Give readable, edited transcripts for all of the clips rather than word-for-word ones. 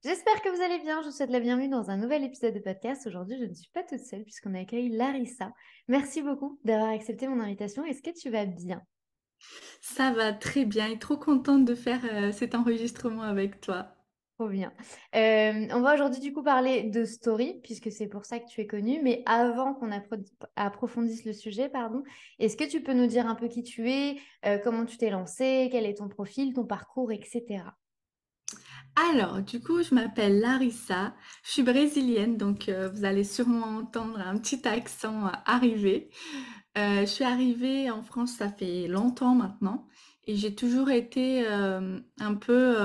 J'espère que vous allez bien. Je vous souhaite la bienvenue dans un nouvel épisode de podcast. Aujourd'hui, je ne suis pas toute seule puisqu'on accueille Larissa. Merci beaucoup d'avoir accepté mon invitation. Est-ce que tu vas bien? Ça va très bien et trop contente de faire cet enregistrement avec toi. Trop bien. On va aujourd'hui du coup parler de story puisque c'est pour ça que tu es connue. Mais avant qu'on approfondisse le sujet, pardon, est-ce que tu peux nous dire un peu qui tu es, comment tu t'es lancée, quel est ton profil, ton parcours, etc. Alors, du coup, je m'appelle Larissa, je suis brésilienne, donc vous allez sûrement entendre un petit accent arriver. Je suis arrivée en France, ça fait longtemps maintenant, et j'ai toujours été un peu,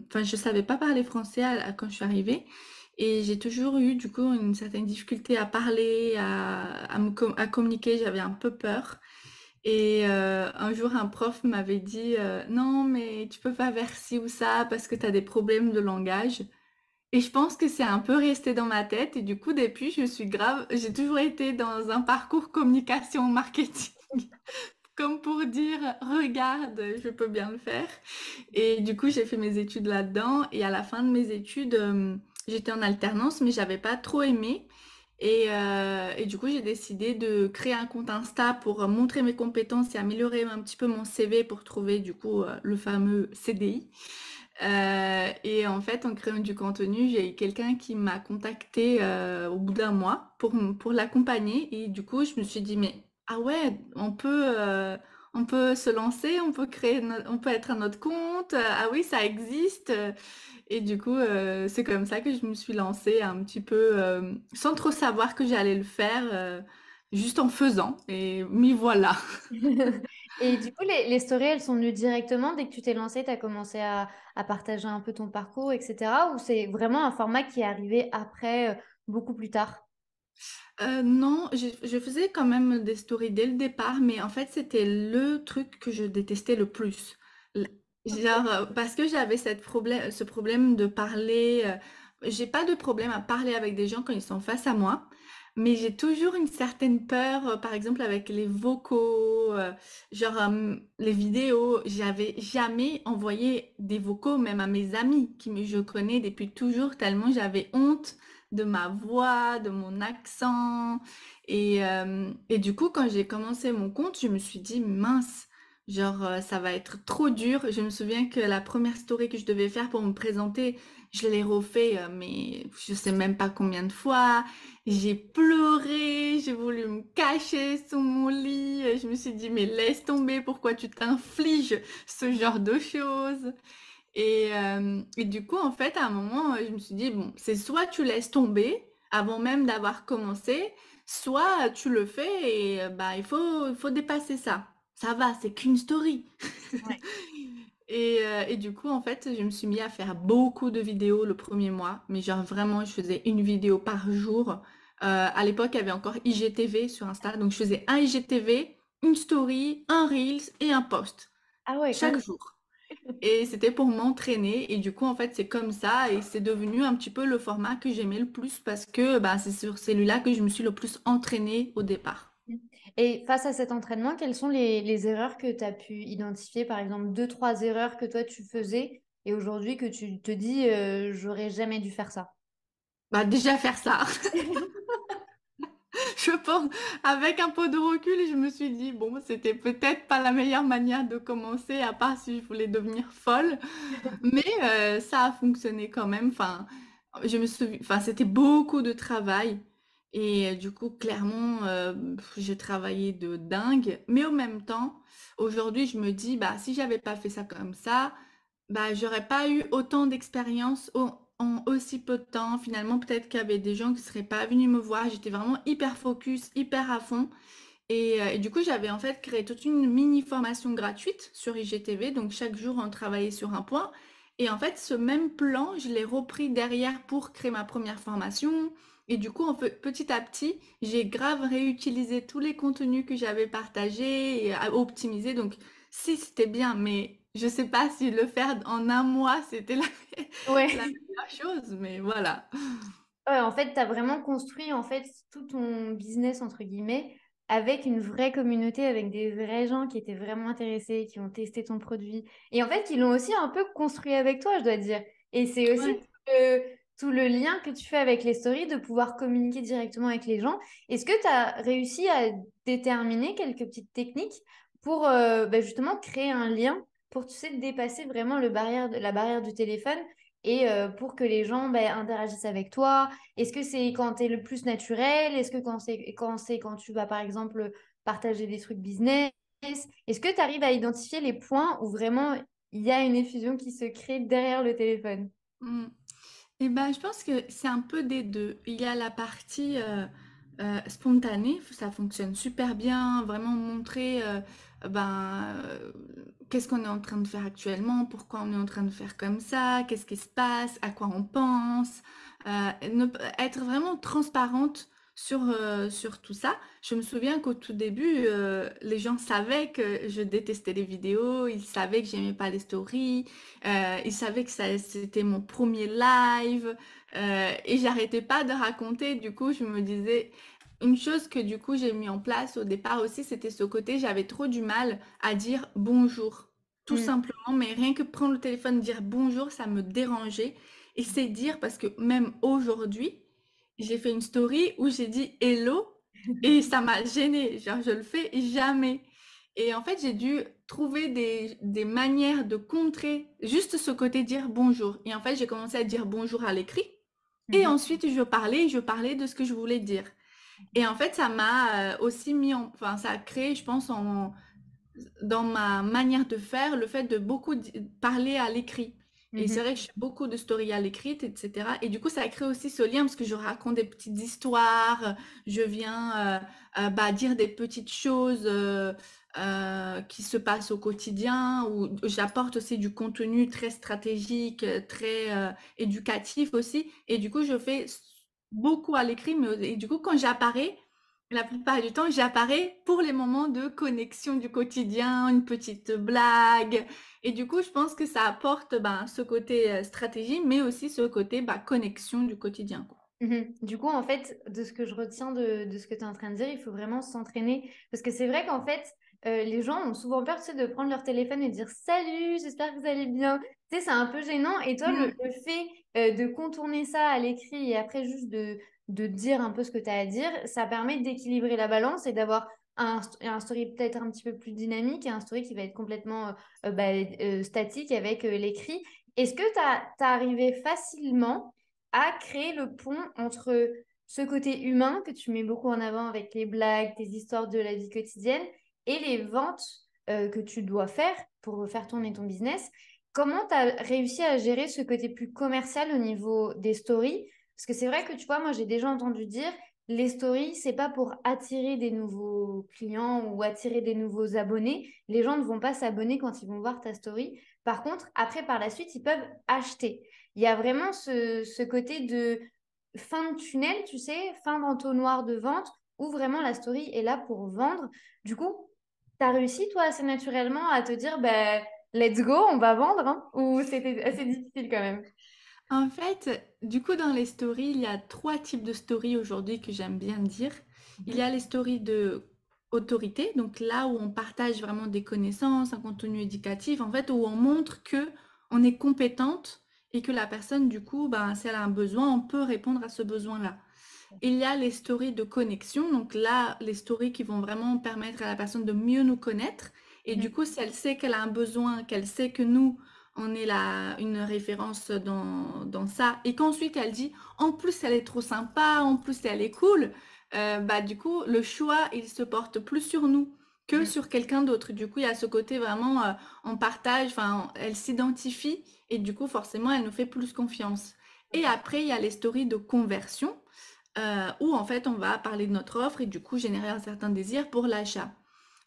enfin, je savais pas parler français quand je suis arrivée, et j'ai toujours eu du coup une certaine difficulté à parler, à communiquer, j'avais un peu peur. Et un jour, un prof m'avait dit non, mais tu peux pas faire ci ou ça parce que tu as des problèmes de langage. Et je pense que c'est un peu resté dans ma tête. Et du coup, depuis, j'ai toujours été dans un parcours communication marketing, comme pour dire, regarde, je peux bien le faire. Et du coup, j'ai fait mes études là-dedans. Et à la fin de mes études, j'étais en alternance, mais j'avais pas trop aimé. Et du coup, j'ai décidé de créer un compte Insta pour montrer mes compétences et améliorer un petit peu mon CV pour trouver du coup le fameux CDI. Et en fait, en créant du contenu, j'ai eu quelqu'un qui m'a contacté au bout d'un mois pour l'accompagner. Et du coup, je me suis dit, mais ah ouais, on peut se lancer, on peut on peut être à notre compte. Ah oui, ça existe. Et du coup, c'est comme ça que je me suis lancée un petit peu sans trop savoir que j'allais le faire, juste en faisant. Et m'y voilà. Et du coup, les stories, elles sont venues directement dès que tu t'es lancée, tu as commencé à partager un peu ton parcours, etc. Ou c'est vraiment un format qui est arrivé après, beaucoup plus tard? Non, je faisais quand même des stories dès le départ, mais en fait, c'était le truc que je détestais le plus. L- Genre, parce que j'avais ce problème de parler. J'ai pas de problème à parler avec des gens quand ils sont face à moi, mais j'ai toujours une certaine peur, par exemple, avec les vocaux, les vidéos. J'avais jamais envoyé des vocaux, même à mes amis je connais depuis toujours, tellement j'avais honte de ma voix, de mon accent. Et du coup, quand j'ai commencé mon compte, je me suis dit, mince, ça va être trop dur. Je me souviens que la première story que je devais faire pour me présenter, je l'ai refait, mais je sais même pas combien de fois. J'ai pleuré, j'ai voulu me cacher sous mon lit. Je me suis dit, mais laisse tomber, pourquoi tu t'infliges ce genre de choses? Et du coup, en fait, à un moment, je me suis dit, bon, c'est soit tu laisses tomber avant même d'avoir commencé, soit tu le fais et bah, il faut dépasser ça. Ça va, c'est qu'une story. Ouais. Et du coup, en fait, je me suis mis à faire beaucoup de vidéos le premier mois, mais genre vraiment, je faisais une vidéo par jour. À l'époque, il y avait encore IGTV sur Insta, donc je faisais un IGTV, une story, un Reels et un post Ah ouais, quand chaque même. jour. Et c'était pour m'entraîner. Et du coup, en fait, c'est comme ça. Et c'est devenu un petit peu le format que j'aimais le plus parce que bah, c'est sur celui-là que je me suis le plus entraînée au départ. Et face à cet entraînement, quelles sont les erreurs que tu as pu identifier, par exemple, deux, trois erreurs que toi tu faisais et aujourd'hui que tu te dis, j'aurais jamais dû faire ça. Bah, déjà faire ça. Je pense, avec un peu de recul, je me suis dit, bon, c'était peut-être pas la meilleure manière de commencer, à part si je voulais devenir folle. Mais ça a fonctionné quand même. Enfin, je me souviens, enfin, c'était beaucoup de travail. Et du coup, clairement, je travaillais de dingue. Mais en même temps, aujourd'hui, je me dis, bah, si j'avais pas fait ça comme ça, bah, j'aurais pas eu autant d'expérience en aussi peu de temps. Finalement, peut-être qu'il y avait des gens qui seraient pas venus me voir. J'étais vraiment hyper focus, hyper à fond. Et du coup, j'avais en fait créé toute une mini formation gratuite sur IGTV. Donc, chaque jour, on travaillait sur un point. Et en fait, ce même plan, je l'ai repris derrière pour créer ma première formation. Et du coup, petit à petit, j'ai grave réutilisé tous les contenus que j'avais partagés et optimisé. Donc, si c'était bien, mais je sais pas si le faire en un mois, c'était la Ouais. meilleure chose. Mais voilà. Ouais, en fait, tu as vraiment construit en fait tout ton business entre guillemets avec une vraie communauté, avec des vrais gens qui étaient vraiment intéressés, qui ont testé ton produit et en fait qui l'ont aussi un peu construit avec toi, je dois dire. Et c'est aussi Ouais. le, tout le lien que tu fais avec les stories, de pouvoir communiquer directement avec les gens. Est-ce que tu as réussi à déterminer quelques petites techniques pour justement créer un lien, pour, tu sais, dépasser vraiment la barrière du téléphone et pour que les gens interagissent avec toi? Est-ce que c'est quand tu es le plus naturel? Est-ce que quand tu vas, par exemple, partager des trucs business? Est-ce que tu arrives à identifier les points où vraiment il y a une effusion qui se crée derrière le téléphone? Mm. Et ben, je pense que c'est un peu des deux. Il y a la partie spontanée, ça fonctionne super bien, vraiment montrer qu'est-ce qu'on est en train de faire actuellement, pourquoi on est en train de faire comme ça, qu'est-ce qui se passe, à quoi on pense, être vraiment transparente sur tout ça. Je me souviens qu'au tout début, les gens savaient que je détestais les vidéos, ils savaient que j'aimais pas les stories, ils savaient que c'était mon premier live, et j'arrêtais pas de raconter. Du coup, je me disais, une chose que du coup j'ai mis en place au départ aussi, c'était ce côté, j'avais trop du mal à dire bonjour, tout Mm. simplement, mais rien que prendre le téléphone, dire bonjour, ça me dérangeait. Et c'est dire, parce que même aujourd'hui, j'ai fait une story où j'ai dit hello et ça m'a gênée, genre je le fais jamais. Et en fait, j'ai dû trouver des manières de contrer juste ce côté dire bonjour. Et en fait, j'ai commencé à dire bonjour à l'écrit. Et Mhm. ensuite, je parlais de ce que je voulais dire. Et en fait, ça m'a aussi enfin, ça a créé, je pense, dans ma manière de faire, le fait de beaucoup parler à l'écrit. Et Mhm. c'est vrai que je fais beaucoup de stories à l'écrit, etc. Et du coup, ça a créé aussi ce lien parce que je raconte des petites histoires, je viens dire des petites choses qui se passent au quotidien, ou j'apporte aussi du contenu très stratégique, très éducatif aussi. Et du coup, je fais beaucoup à l'écrit, mais et du coup, quand j'apparais, la plupart du temps, j'apparais pour les moments de connexion du quotidien, une petite blague. Et du coup, je pense que ça apporte ce côté stratégie, mais aussi ce côté connexion du quotidien, quoi. Mhm. Du coup, en fait, de ce que je retiens de ce que tu es en train de dire, il faut vraiment s'entraîner. Parce que c'est vrai qu'en fait, les gens ont souvent peur, tu sais, de prendre leur téléphone et de dire salut, j'espère que vous allez bien. Tu sais, c'est un peu gênant. Et toi, Mm. le fait de contourner ça à l'écrit et après juste de dire un peu ce que tu as à dire, ça permet d'équilibrer la balance et d'avoir un story peut-être un petit peu plus dynamique et un story qui va être complètement statique avec l'écrit. Est-ce que tu as arrivé facilement à créer le pont entre ce côté humain que tu mets beaucoup en avant avec les blagues, tes histoires de la vie quotidienne et les ventes que tu dois faire pour faire tourner ton business? Comment tu as réussi à gérer ce côté plus commercial au niveau des stories? Parce que c'est vrai que tu vois, moi j'ai déjà entendu dire les stories, c'est pas pour attirer des nouveaux clients ou attirer des nouveaux abonnés. Les gens ne vont pas s'abonner quand ils vont voir ta story. Par contre, après, par la suite, ils peuvent acheter. Il y a vraiment ce côté de fin de tunnel, tu sais, fin d'entonnoir de vente, où vraiment la story est là pour vendre. Du coup, tu as réussi, toi, assez naturellement à te dire, ben, let's go, on va vendre, hein, ou c'était assez difficile quand même? En fait, du coup, dans les stories, il y a trois types de stories aujourd'hui que j'aime bien dire. Il y Mhm. a les stories de autorité, donc là où on partage vraiment des connaissances, un contenu éducatif, en fait, où on montre que on est compétente et que la personne, du coup, si elle a un besoin, on peut répondre à ce besoin-là. Il y a les stories de connexion, donc là, les stories qui vont vraiment permettre à la personne de mieux nous connaître. Et du Mhm. coup, si elle sait qu'elle a un besoin, qu'elle sait que nous, on est là, une référence dans ça, et qu'ensuite elle dit, en plus elle est trop sympa, en plus elle est cool, du coup, le choix, il se porte plus sur nous que Mhm. sur quelqu'un d'autre. Du coup, il y a ce côté vraiment, on partage, enfin, elle s'identifie, et du coup, forcément, elle nous fait plus confiance. Et Ok. après, il y a les stories de conversion où en fait on va parler de notre offre et du coup générer un certain désir pour l'achat.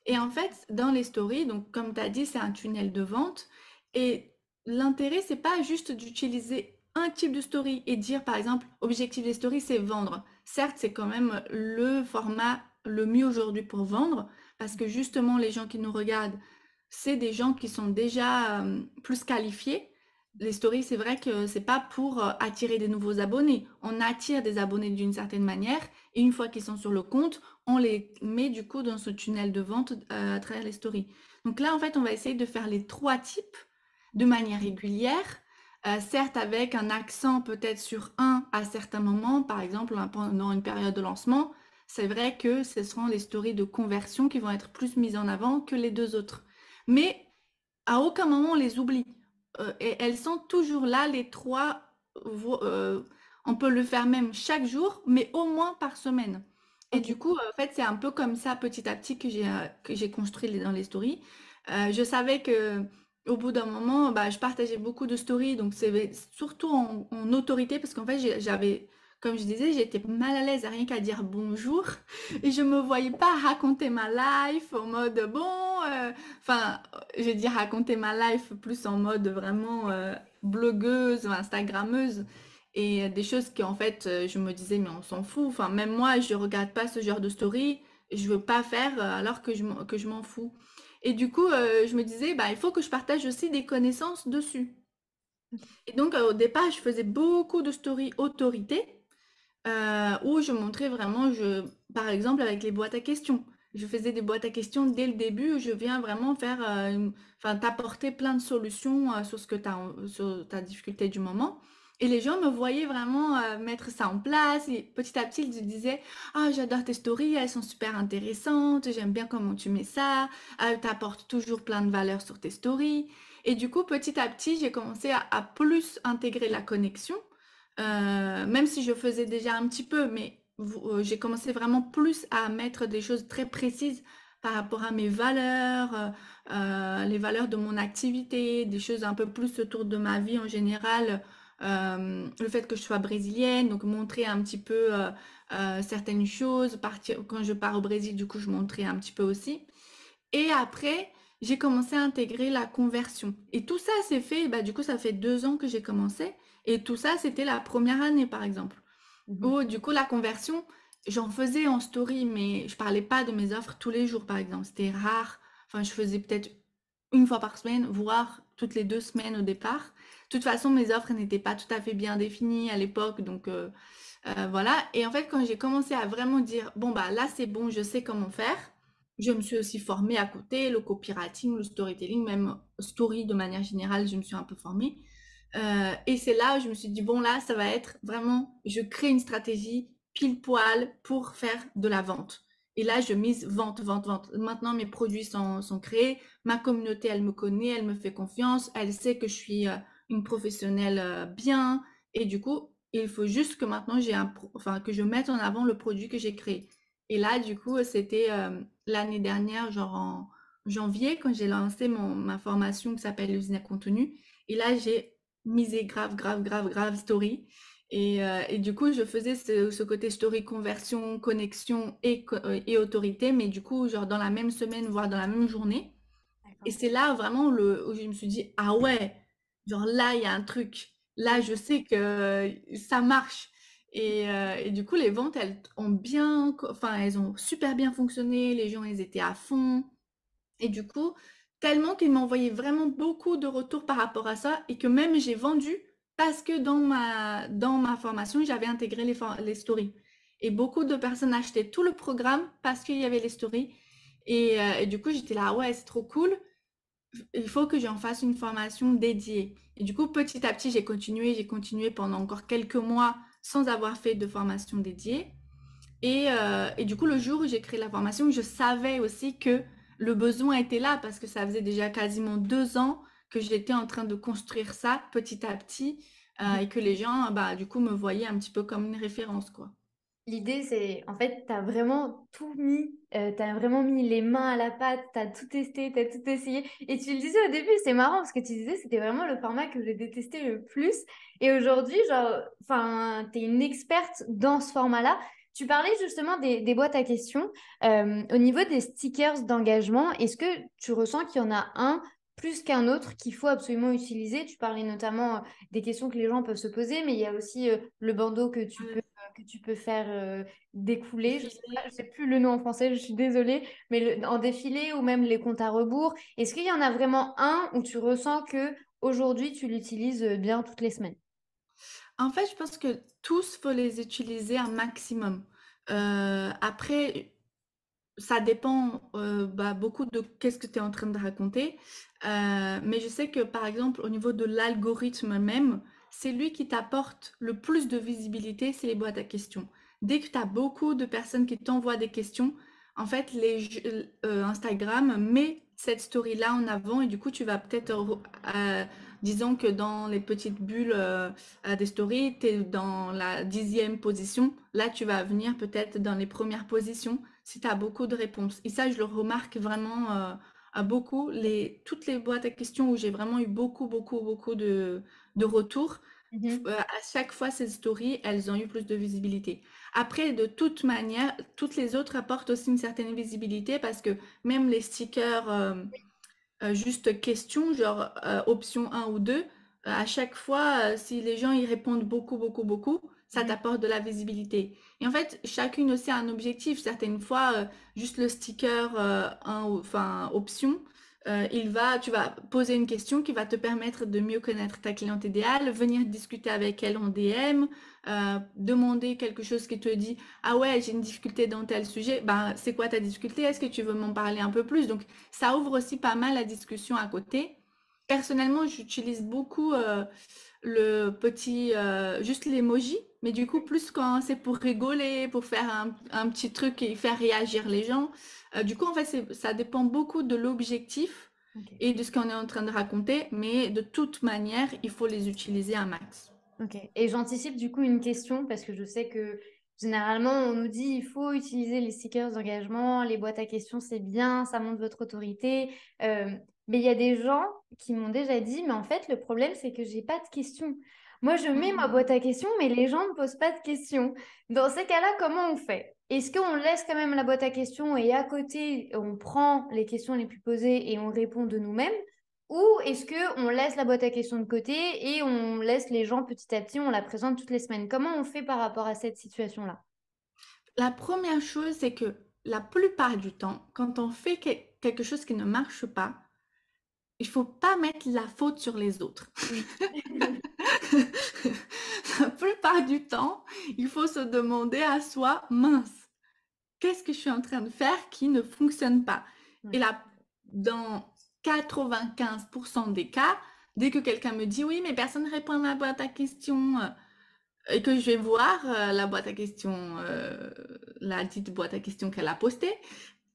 Et en fait, dans les stories, donc comme tu as dit, c'est un tunnel de vente et l'intérêt, c'est pas juste d'utiliser un type de story et dire par exemple, objectif des stories, c'est vendre. Certes, c'est quand même le format le mieux aujourd'hui pour vendre parce que justement, les gens qui nous regardent, c'est des gens qui sont déjà plus qualifiés. Les stories, c'est vrai que c'est pas pour attirer des nouveaux abonnés. On attire des abonnés d'une certaine manière et une fois qu'ils sont sur le compte, on les met du coup dans ce tunnel de vente à travers les stories. Donc là, en fait, on va essayer de faire les trois types de manière régulière certes avec un accent peut-être sur un à certains moments, par exemple pendant une période de lancement, c'est vrai que ce seront les stories de conversion qui vont être plus mises en avant que les deux autres. Mais à aucun moment on les oublie. Et elles sont toujours là, les trois. On peut le faire même chaque jour, mais au moins par semaine. Et Ok. du coup, en fait, c'est un peu comme ça, petit à petit, que j'ai construit dans les stories. Je savais que au bout d'un moment, bah, je partageais beaucoup de stories, donc c'est surtout en autorité, parce qu'en fait, j'avais, comme je disais, j'étais mal à l'aise à rien qu'à dire bonjour, et je me voyais pas raconter ma life en mode bon, enfin, je vais dire raconter ma life plus en mode vraiment blogueuse, instagrammeuse et des choses qui en fait je me disais mais on s'en fout. Enfin même moi je regarde pas ce genre de story, je veux pas faire alors que que je m'en fous. Et du coup je me disais bah il faut que je partage aussi des connaissances dessus. Ok. Et donc au départ je faisais beaucoup de stories autorité où je montrais vraiment, par exemple, avec les boîtes à questions. Je faisais des boîtes à questions dès le début où je viens vraiment faire, enfin, t'apporter plein de solutions sur sur ta difficulté du moment. Et les gens me voyaient vraiment mettre ça en place. Et petit à petit, ils se disaient, ah, j'adore tes stories, elles sont super intéressantes, j'aime bien comment tu mets ça, t'apportes toujours plein de valeur sur tes stories. Et du coup, petit à petit, j'ai commencé à plus intégrer la connexion. Même si je faisais déjà un petit peu, mais j'ai commencé vraiment plus à mettre des choses très précises par rapport à mes valeurs, les valeurs de mon activité, des choses un peu plus autour de ma vie en général, le fait que je sois brésilienne, donc montrer un petit peu certaines choses. Quand je pars au Brésil, du coup, je montrais un petit peu aussi. Et après, j'ai commencé à intégrer la conversion. Et tout ça s'est fait, bah, du coup, ça fait 2 ans que j'ai commencé. Et tout ça, c'était la première année, par exemple. Mhm. Où, du coup, la conversion, j'en faisais en story, mais je parlais pas de mes offres tous les jours, par exemple. C'était rare. Enfin, je faisais peut-être une fois par semaine, voire toutes les 2 semaines au départ. De toute façon, mes offres n'étaient pas tout à fait bien définies à l'époque, donc voilà. Et en fait, quand j'ai commencé à vraiment dire, bon, bah là, c'est bon, je sais comment faire, je me suis aussi formée à côté, le copywriting, le storytelling, même story de manière générale, je me suis un peu formée. Et c'est là où je me suis dit, bon, là, ça va être vraiment, je crée une stratégie pile poil pour faire de la vente. Et là, je mise vente, vente, vente. Maintenant, mes produits sont créés. Ma communauté, elle me connaît, elle me fait confiance. Elle sait que je suis une professionnelle bien. Et du coup, il faut juste que maintenant, enfin, que je mette en avant le produit que j'ai créé. Et là, du coup, c'était l'année dernière, genre en janvier, quand j'ai lancé ma formation qui s'appelle l'usine à contenu. Et là, j'ai misé grave, grave, grave, grave story. Et du coup, je faisais ce côté story, conversion, connexion et autorité, mais du coup, genre dans la même semaine, voire dans la même journée. Et D'accord. c'est là vraiment où je me suis dit, ah ouais, genre là, il y a un truc. Là, je sais que ça marche. Et du coup, les ventes, enfin, elles ont super bien fonctionné. Les gens, ils étaient à fond. Et du coup, tellement qu'ils m'envoyaient vraiment beaucoup de retours par rapport à ça et que même j'ai vendu parce que dans ma formation, j'avais intégré les stories. Et beaucoup de personnes achetaient tout le programme parce qu'il y avait les stories. Et du coup, j'étais là, ouais, c'est trop cool. Il faut que j'en fasse une formation dédiée. Et du coup, petit à petit, j'ai continué pendant encore quelques mois sans avoir fait de formation dédiée. Et du coup, le jour où j'ai créé la formation, je savais aussi que le besoin était là parce que ça faisait déjà quasiment 2 ans que j'étais en train de construire ça petit à petit et que les gens, bah, du coup, me voyaient un petit peu comme une référence, quoi. L'idée, c'est, en fait, tu as vraiment tout mis, tu as vraiment mis les mains à la pâte, tu as tout testé, tu as tout essayé. Et tu le disais au début, c'est marrant parce que tu disais, c'était vraiment le format que je détestais le plus. Et aujourd'hui, genre, enfin, tu es une experte dans ce format-là. Tu parlais justement des boîtes à questions. Au niveau des stickers d'engagement, est-ce que tu ressens qu'il y en a un plus qu'un autre qu'il faut absolument utiliser? Tu parlais notamment des questions que les gens peuvent se poser, mais il y a aussi le bandeau que tu peux faire découler. Défilé. Je sais plus le nom en français, je suis désolée, mais en défilé ou même les comptes à rebours. Est-ce qu'il y en a vraiment un où tu ressens que aujourd'hui tu l'utilises bien toutes les semaines? En fait, je pense que tous faut les utiliser un maximum. Après, ça dépend beaucoup de qu'est-ce que tu es en train de raconter. Mais je sais que par exemple, au niveau de l'algorithme même, c'est lui qui t'apporte le plus de visibilité, c'est les boîtes à questions. Dès que tu as beaucoup de personnes qui t'envoient des questions, en fait, Instagram met cette story-là en avant et du coup, tu vas peut-être, disons que dans les petites bulles des stories, tu es dans la 10e position. Là, tu vas venir peut-être dans les premières positions si tu as beaucoup de réponses. Et ça, je le remarque vraiment à beaucoup. Toutes les boîtes à questions où j'ai vraiment eu beaucoup de retours, Mhm. à chaque fois, ces stories, elles ont eu plus de visibilité. Après, de toute manière, toutes les autres apportent aussi une certaine visibilité parce que même les stickers juste questions, genre option un ou 2 à chaque fois, si les gens y répondent beaucoup, ça Mhm. t'apporte de la visibilité. Et en fait, chacune aussi a un objectif. Certaines fois, juste le sticker, enfin, option, tu vas poser une question qui va te permettre de mieux connaître ta cliente idéale, venir discuter avec elle en DM, demander quelque chose qui te dit, ah ouais, j'ai une difficulté dans tel sujet, ben, c'est quoi ta difficulté? Est-ce que tu veux m'en parler un peu plus? Donc, ça ouvre aussi pas mal la discussion à côté. Personnellement, j'utilise beaucoup juste l'emoji, mais du coup, plus quand c'est pour rigoler, pour faire un petit truc et faire réagir les gens. Du coup, en fait, ça dépend beaucoup de l'objectif Ok. et de ce qu'on est en train de raconter, mais de toute manière, il faut les utiliser un max. Ok. Et j'anticipe du coup une question parce que je sais que généralement on nous dit il faut utiliser les stickers d'engagement, les boîtes à questions c'est bien, ça montre votre autorité. Euh, mais il y a des gens qui m'ont déjà dit mais en fait le problème c'est que j'ai pas de questions. Moi je mets ma boîte à questions mais les gens ne posent pas de questions. Dans ces cas-là, comment on fait? Est-ce qu'on laisse quand même la boîte à questions et à côté on prend les questions les plus posées et on répond de nous-mêmes? Ou est-ce que on laisse la boîte à questions de côté et on laisse les gens petit à petit, on la présente toutes les semaines? Comment on fait par rapport à cette situation-là? La première chose, c'est que la plupart du temps, quand on fait quelque chose qui ne marche pas, il faut pas mettre la faute sur les autres. Mm. La plupart du temps, il faut se demander à soi, mince, qu'est-ce que je suis en train de faire qui ne fonctionne pas? Et Ouais. là, dans 95% des cas, dès que quelqu'un me dit oui, mais personne ne répond à ma boîte à questions, et que je vais voir la boîte à questions, la dite boîte à questions qu'elle a postée,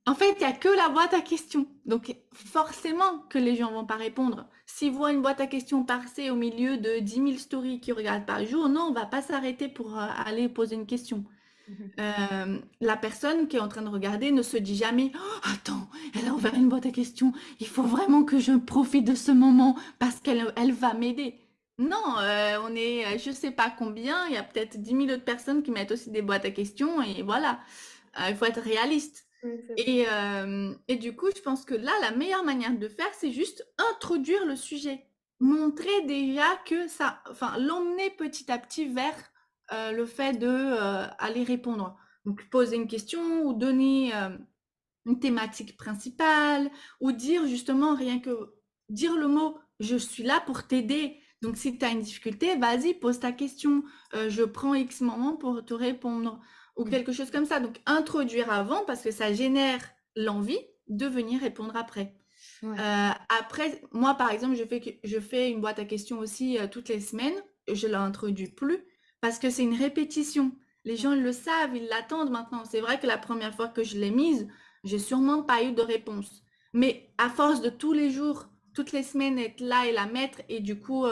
en fait, il n'y a que la boîte à questions. Donc, forcément que les gens vont pas répondre. S'ils voient une boîte à questions passer au milieu de 10 000 stories qu'ils regardent par jour, non, on va pas s'arrêter pour aller poser une question. Mhm. La personne qui est en train de regarder ne se dit jamais, oh, attends, elle a ouvert une boîte à questions, il faut vraiment que je profite de ce moment parce qu'elle va m'aider. Non, on est, je sais pas combien, il y a peut-être 10 000 autres personnes qui mettent aussi des boîtes à questions et voilà. Il faut être réaliste. Oui, c'est vrai. Et du coup, je pense que là, la meilleure manière de faire, c'est juste introduire le sujet. Montrer déjà que ça, enfin, l'emmener petit à petit vers le fait de aller répondre. Donc, poser une question ou donner une thématique principale ou dire justement rien que dire le mot je suis là pour t'aider. Donc, si tu as une difficulté, vas-y, pose ta question. Je prends X moment pour te répondre ou Mhm. quelque chose comme ça. Donc, introduire avant parce que ça génère l'envie de venir répondre après. Ouais. Après, moi, par exemple, je fais une boîte à questions aussi toutes les semaines. Je ne l'introduis plus parce que c'est une répétition. Les gens le savent, ils l'attendent maintenant. C'est vrai que la première fois que je l'ai mise, j'ai sûrement pas eu de réponse. Mais à force de tous les jours, toutes les semaines être là et la mettre et du coup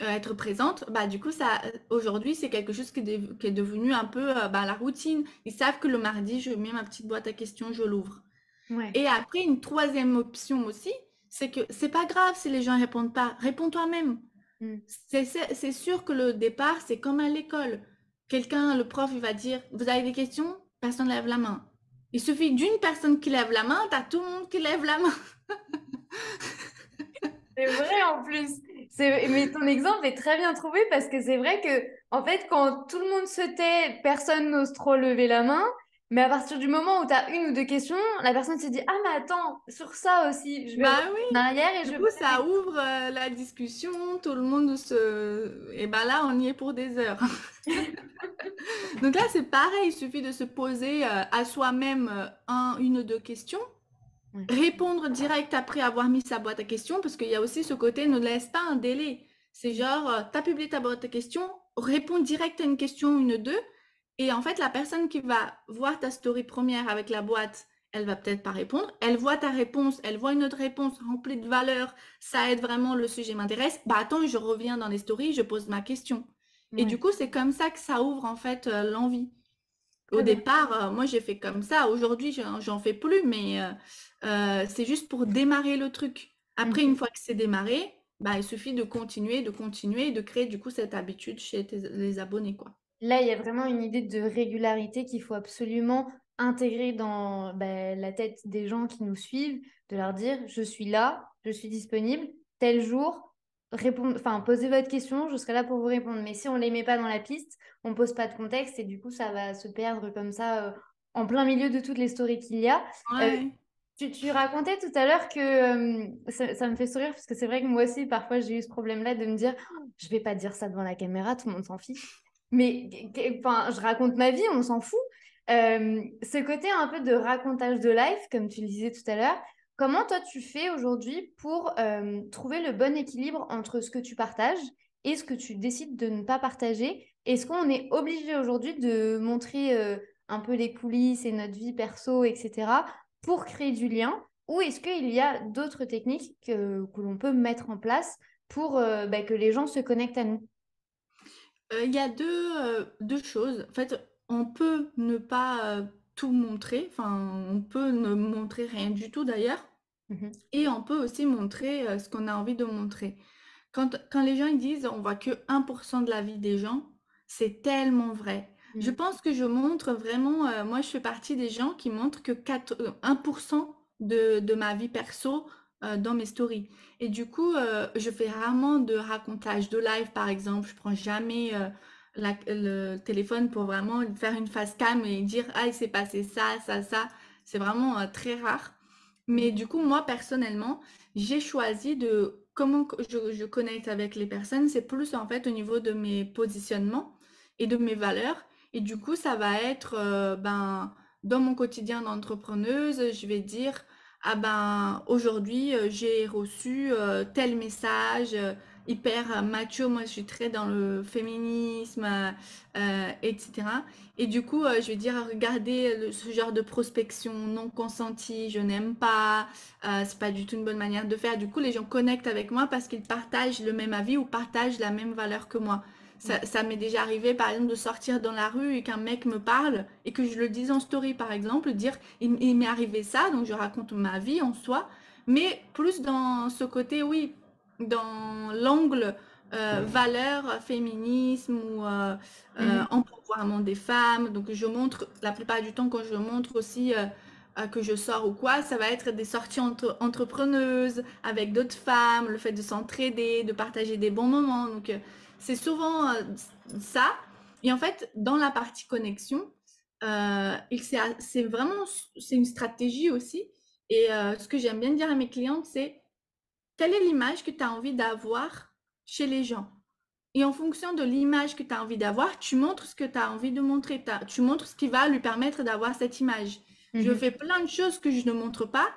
être présente, bah du coup ça, aujourd'hui c'est quelque chose qui est devenu un peu la routine. Ils savent que le mardi, je mets ma petite boîte à questions, je l'ouvre. Ouais. Et après, une troisième option aussi, c'est que c'est pas grave si les gens répondent pas, réponds toi-même. Mm. C'est sûr que le départ, c'est comme à l'école. Quelqu'un, le prof, il va dire, vous avez des questions? Personne lève la main. Il suffit d'une personne qui lève la main, t'as tout le monde qui lève la main. C'est vrai en plus. Mais ton exemple est très bien trouvé parce que c'est vrai que, en fait, quand tout le monde se tait, personne n'ose trop lever la main. Mais à partir du moment où tu as une ou deux questions, la personne se dit, ah, mais attends, sur ça aussi, je vais Bah revenir oui. en arrière et je Du vais coup, poser ça mes ouvre la discussion, tout le monde se... Et ben là, on y est pour des heures. Donc là, c'est pareil, il suffit de se poser à soi-même une ou deux questions, Ouais. répondre direct après avoir mis sa boîte à questions, parce qu'il y a aussi ce côté ne laisse pas un délai. C'est genre, tu as publié ta boîte à questions, réponds direct à une question, une ou deux, et en fait, la personne qui va voir ta story première avec la boîte, elle va peut-être pas répondre. Elle voit ta réponse, elle voit une autre réponse remplie de valeur, ça aide vraiment, le sujet m'intéresse. Bah attends, je reviens dans les stories, je pose ma question. Et du Ouais. coup, c'est comme ça que ça ouvre en fait l'envie. Au Très bien. départ, moi j'ai fait comme ça. Aujourd'hui, j'en fais plus, mais c'est juste pour démarrer le truc. Après, une fois que c'est démarré, bah, il suffit de continuer et de créer du coup cette habitude chez les abonnés, quoi. Là, il y a vraiment une idée de régularité qu'il faut absolument intégrer dans la tête des gens qui nous suivent, de leur dire, je suis là, je suis disponible, tel jour, enfin, posez votre question, je serai là pour vous répondre. Mais si on ne les met pas dans la piste, on ne pose pas de contexte et du coup, ça va se perdre comme ça en plein milieu de toutes les stories qu'il y a. Euh, Ouais. tu racontais tout à l'heure que ça me fait sourire parce que c'est vrai que moi aussi, parfois, j'ai eu ce problème-là de me dire, oh, je vais pas dire ça devant la caméra, tout le monde s'en fiche. Mais enfin, je raconte ma vie, on s'en fout. Ce côté un peu de racontage de life, comme tu le disais tout à l'heure, comment toi tu fais aujourd'hui pour trouver le bon équilibre entre ce que tu partages et ce que tu décides de ne pas partager? Est-ce qu'on est obligé aujourd'hui de montrer un peu les coulisses et notre vie perso, etc., pour créer du lien? Ou est-ce qu'il y a d'autres techniques que l'on peut mettre en place pour que les gens se connectent à nous? Il y a deux choses. En fait, on peut ne pas tout montrer. Enfin, on peut ne montrer rien du tout d'ailleurs. Mhm. Et on peut aussi montrer ce qu'on a envie de montrer. Quand les gens ils disent on voit que 1% de la vie des gens, c'est tellement vrai. Je Mhm. pense que je montre vraiment, moi je fais partie des gens qui montrent que 1% de ma vie perso dans mes stories. Et du coup, je fais rarement de racontage de live par exemple. Je prends jamais le téléphone pour vraiment faire une face cam et dire ah il s'est passé ça, ça, ça. C'est vraiment très rare. Mais Mhm. du coup, moi personnellement, j'ai choisi de comment je connecte avec les personnes, c'est plus en fait au niveau de mes positionnements et de mes valeurs. Et du coup, ça va être ben dans mon quotidien d'entrepreneuse, je vais dire ah ben aujourd'hui j'ai reçu tel message hyper macho. Moi, je suis très dans le féminisme, etc. Et du coup, je vais dire regardez ce genre de prospection non consentie, je n'aime pas. C'est pas du tout une bonne manière de faire. Du coup, les gens connectent avec moi parce qu'ils partagent le même avis ou partagent la même valeur que moi. Ça m'est déjà arrivé, par exemple, de sortir dans la rue et qu'un mec me parle et que je le dise en story, par exemple, dire il m'est arrivé ça, donc je raconte ma vie en soi, mais plus dans ce côté, oui, dans l'angle valeur, féminisme ou Mhm. empowerment des femmes. Donc, je montre, la plupart du temps, quand je montre aussi que je sors ou quoi, ça va être des sorties entrepreneuses avec d'autres femmes, le fait de s'entraider, de partager des bons moments. Donc, c'est souvent ça. Et en fait, dans la partie connexion, c'est vraiment c'est une stratégie aussi. Et ce que j'aime bien dire à mes clientes, c'est quelle est l'image que tu as envie d'avoir chez les gens? Et en fonction de l'image que tu as envie d'avoir, tu montres ce que tu as envie de montrer. Tu montres ce qui va lui permettre d'avoir cette image. Je Mhm. fais plein de choses que je ne montre pas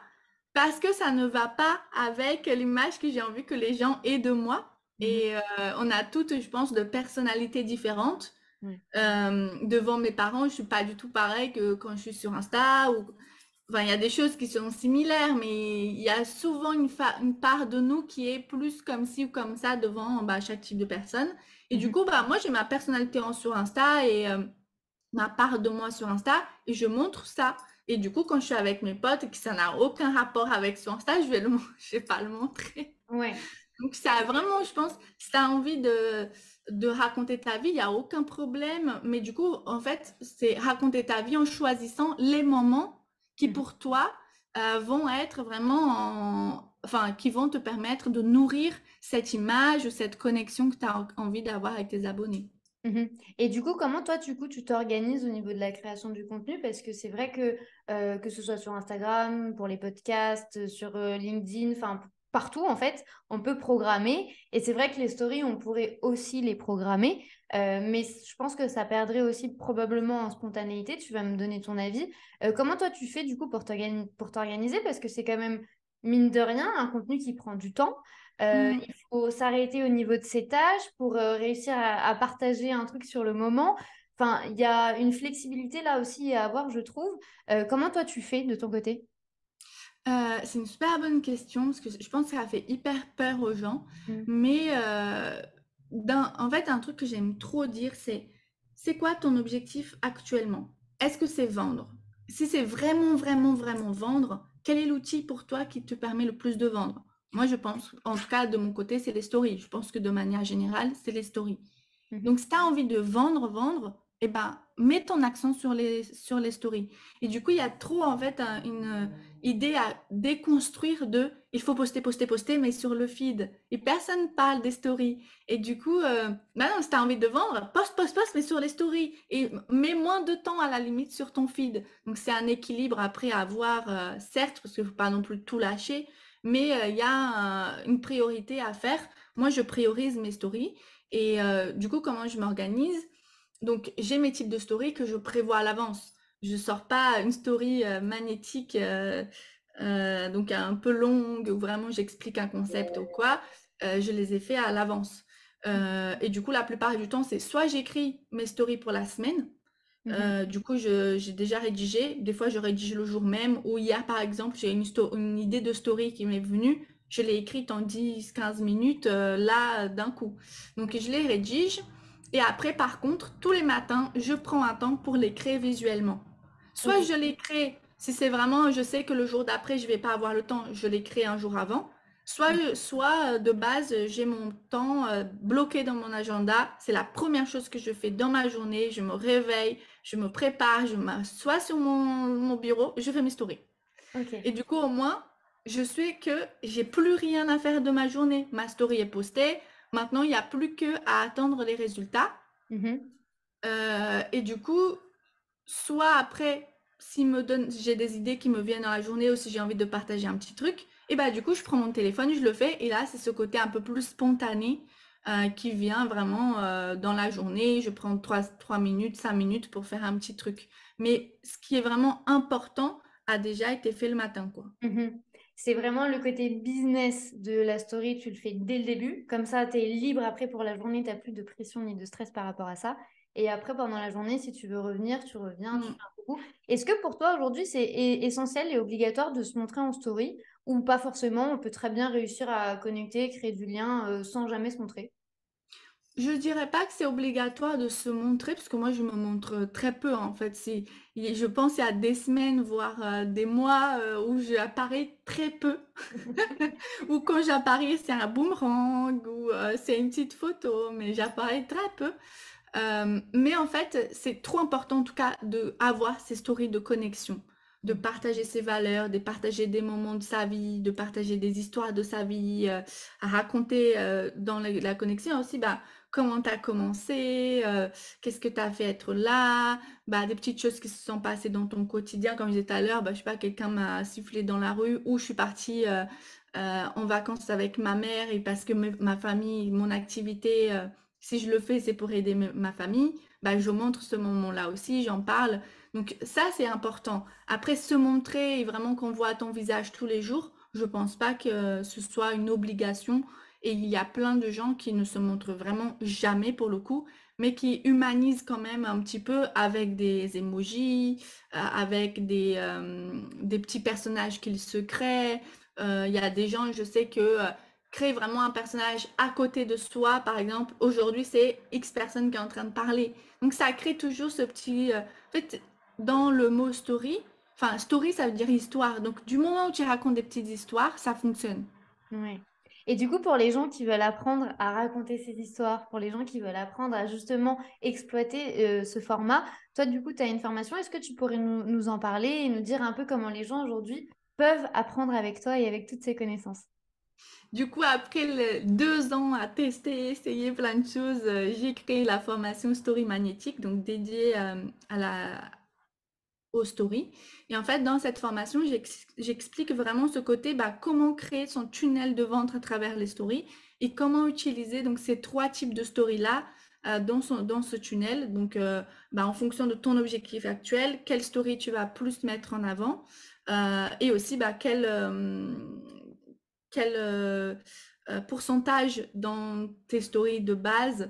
parce que ça ne va pas avec l'image que j'ai envie que les gens aient de moi. Mhm. Et on a toutes, je pense, de personnalités différentes. Ouais. Devant mes parents, je suis pas du tout pareil que quand je suis sur Insta ou enfin, il y a des choses qui sont similaires, mais il y a souvent une part de nous qui est plus comme ci ou comme ça devant bah, chaque type de personne. Et du Mhm. coup, bah, moi, j'ai ma personnalité sur Insta et ma part de moi sur Insta et je montre ça. Et du coup, quand je suis avec mes potes et que ça n'a aucun rapport avec sur Insta, je vais pas le montrer. Ouais. Donc, ça a vraiment, je pense, si tu as envie de raconter ta vie, il n'y a aucun problème. Mais du coup, en fait, c'est raconter ta vie en choisissant les moments qui, Mhm. pour toi, vont être vraiment enfin, qui vont te permettre de nourrir cette image ou cette connexion que tu as envie d'avoir avec tes abonnés. Mhm. Et du coup, comment toi, tu t'organises au niveau de la création du contenu? Parce que c'est vrai que ce soit sur Instagram, pour les podcasts, sur LinkedIn, enfin, partout, en fait, on peut programmer. Et c'est vrai que les stories, on pourrait aussi les programmer. Mais je pense que ça perdrait aussi probablement en spontanéité. Tu vas me donner ton avis. Comment toi, tu fais du coup pour t'organiser? Parce que c'est quand même, mine de rien, un contenu qui prend du temps. Mm. Il faut s'arrêter au niveau de ses tâches pour réussir à partager un truc sur le moment. Enfin, il y a une flexibilité là aussi à avoir, je trouve. Comment toi tu fais de ton côté? C'est une super bonne question parce que je pense que ça fait hyper peur aux gens. Mm. Mais en fait, un truc que j'aime trop dire, c'est quoi ton objectif actuellement? Est-ce que c'est vendre? Si c'est vraiment, vraiment, vraiment vendre, quel est l'outil pour toi qui te permet le plus de vendre? Moi, je pense, en tout cas de mon côté, c'est les stories. Je pense que de manière générale, c'est les stories. Mhm. Donc, si tu as envie de vendre, eh ben, mets ton accent sur les stories. Et du coup, il y a trop, en fait, une idée à déconstruire de il faut poster, poster, poster, mais sur le feed. Et personne parle des stories. Et du coup, bah non, si tu as envie de vendre, poste, poste, poste, mais sur les stories. Et mets moins de temps à la limite sur ton feed. Donc, c'est un équilibre après à avoir, certes, parce qu'il ne faut pas non plus tout lâcher, mais il y a une priorité à faire. Moi, je priorise mes stories. Et du coup, comment je m'organise? Donc, j'ai mes types de stories que je prévois à l'avance. Je sors pas une story magnétique, donc un peu longue, où vraiment j'explique un concept ou quoi. Je les ai fait à l'avance. Et du coup, la plupart du temps, c'est soit j'écris mes stories pour la semaine. Mhm. Du coup, j'ai déjà rédigé. Des fois, je rédige le jour même. Ou hier, par exemple, j'ai une idée de story qui m'est venue. Je l'ai écrite en 10-15 minutes, là, d'un coup. Donc, je les rédige. Et après, par contre, tous les matins, je prends un temps pour les créer visuellement. Soit Ok. je les crée, si c'est vraiment, je sais que le jour d'après, je vais pas avoir le temps, je les crée un jour avant. Soit de base, j'ai mon temps bloqué dans mon agenda. C'est la première chose que je fais dans ma journée. Je me réveille, je me prépare, je m'assois sur mon bureau, je fais mes stories. Ok. Et du coup, au moins, je sais que j'ai plus rien à faire de ma journée. Ma story est postée. Maintenant, il n'y a plus que à attendre les résultats. Mhm. Et du coup, soit après, j'ai des idées qui me viennent dans la journée ou si j'ai envie de partager un petit truc, et bah du coup, je prends mon téléphone, je le fais. Et là, c'est ce côté un peu plus spontané qui vient vraiment dans la journée. Je prends 3 minutes, 5 minutes pour faire un petit truc. Mais ce qui est vraiment important a déjà été fait le matin, quoi. Mhm. C'est vraiment le côté business de la story, tu le fais dès le début. Comme ça, tu es libre après pour la journée, tu n'as plus de pression ni de stress par rapport à ça. Et après, pendant la journée, si tu veux revenir, tu reviens, tu Mm. fais un coucou. Est-ce que pour toi, aujourd'hui, c'est essentiel et obligatoire de se montrer en story ou pas forcément? On peut très bien réussir à connecter, créer du lien sans jamais se montrer. Je dirais pas que c'est obligatoire de se montrer, parce que moi je me montre très peu en fait. Je pense qu'il y a des semaines, voire des mois où j'apparais très peu. Ou quand j'apparais, c'est un boomerang ou c'est une petite photo, mais j'apparais très peu. Mais en fait, c'est trop important en tout cas de avoir ces stories de connexion, de partager ses valeurs, de partager des moments de sa vie, de partager des histoires de sa vie, à raconter dans la connexion aussi, bah, comment tu as commencé, qu'est-ce que tu as fait être là, bah, des petites choses qui se sont passées dans ton quotidien, comme je disais tout à l'heure, bah, je sais pas, quelqu'un m'a sifflé dans la rue ou je suis partie en vacances avec ma mère et parce que ma famille, mon activité, si je le fais, c'est pour aider ma famille, bah, je montre ce moment-là aussi, j'en parle. Donc ça, c'est important. Après, se montrer et vraiment qu'on voit ton visage tous les jours, je pense pas que ce soit une obligation. Et il y a plein de gens qui ne se montrent vraiment jamais pour le coup, mais qui humanisent quand même un petit peu avec des emojis, avec des petits personnages qu'ils se créent. Il y a des gens, je sais que créer vraiment un personnage à côté de soi, par exemple, aujourd'hui, c'est X personne qui est en train de parler. Donc, ça crée toujours ce petit... En fait, dans le mot story, enfin, story, ça veut dire histoire. Donc, du moment où tu racontes des petites histoires, ça fonctionne. Ouais. Et du coup, pour les gens qui veulent apprendre à raconter ces histoires, pour les gens qui veulent apprendre à justement exploiter ce format, toi, du coup, tu as une formation. Est-ce que tu pourrais nous en parler et nous dire un peu comment les gens aujourd'hui peuvent apprendre avec toi et avec toutes ces connaissances? Du coup, après 2 ans à tester, essayer plein de choses, j'ai créé la formation Story Magnétique, donc dédiée aux stories. Et en fait, dans cette formation, j'explique vraiment ce côté, comment créer son tunnel de vente à travers les stories et comment utiliser donc ces trois types de stories-là dans ce tunnel. Donc, en fonction de ton objectif actuel, quelle story tu vas plus mettre en avant et aussi quel pourcentage dans tes stories de base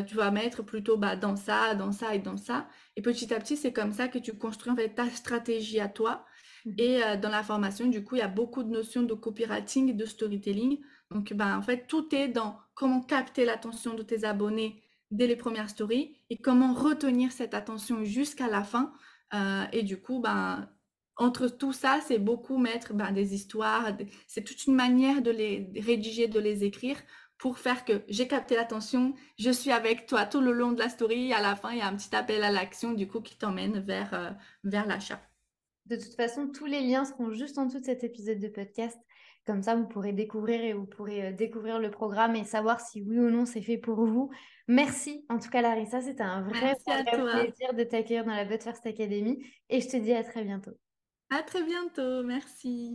tu vas mettre plutôt dans ça, dans ça et dans ça. Et petit à petit, c'est comme ça que tu construis en fait ta stratégie à toi. Mhm. Et dans la formation, du coup, il y a beaucoup de notions de copywriting et de storytelling. Donc, en fait, tout est dans comment capter l'attention de tes abonnés dès les premières stories et comment retenir cette attention jusqu'à la fin. Et du coup, entre tout ça, c'est beaucoup mettre des histoires. C'est toute une manière de les rédiger, de les écrire pour faire que j'ai capté l'attention, je suis avec toi tout le long de la story. À la fin, il y a un petit appel à l'action du coup qui t'emmène vers l'achat. De toute façon, tous les liens seront juste en dessous de cet épisode de podcast. Comme ça, vous pourrez découvrir et vous pourrez découvrir le programme et savoir si oui ou non c'est fait pour vous. Merci. En tout cas, Larissa, c'était un vrai, Merci à vrai toi. plaisir de t'accueillir dans la But First Academy et je te dis à très bientôt. À très bientôt. Merci.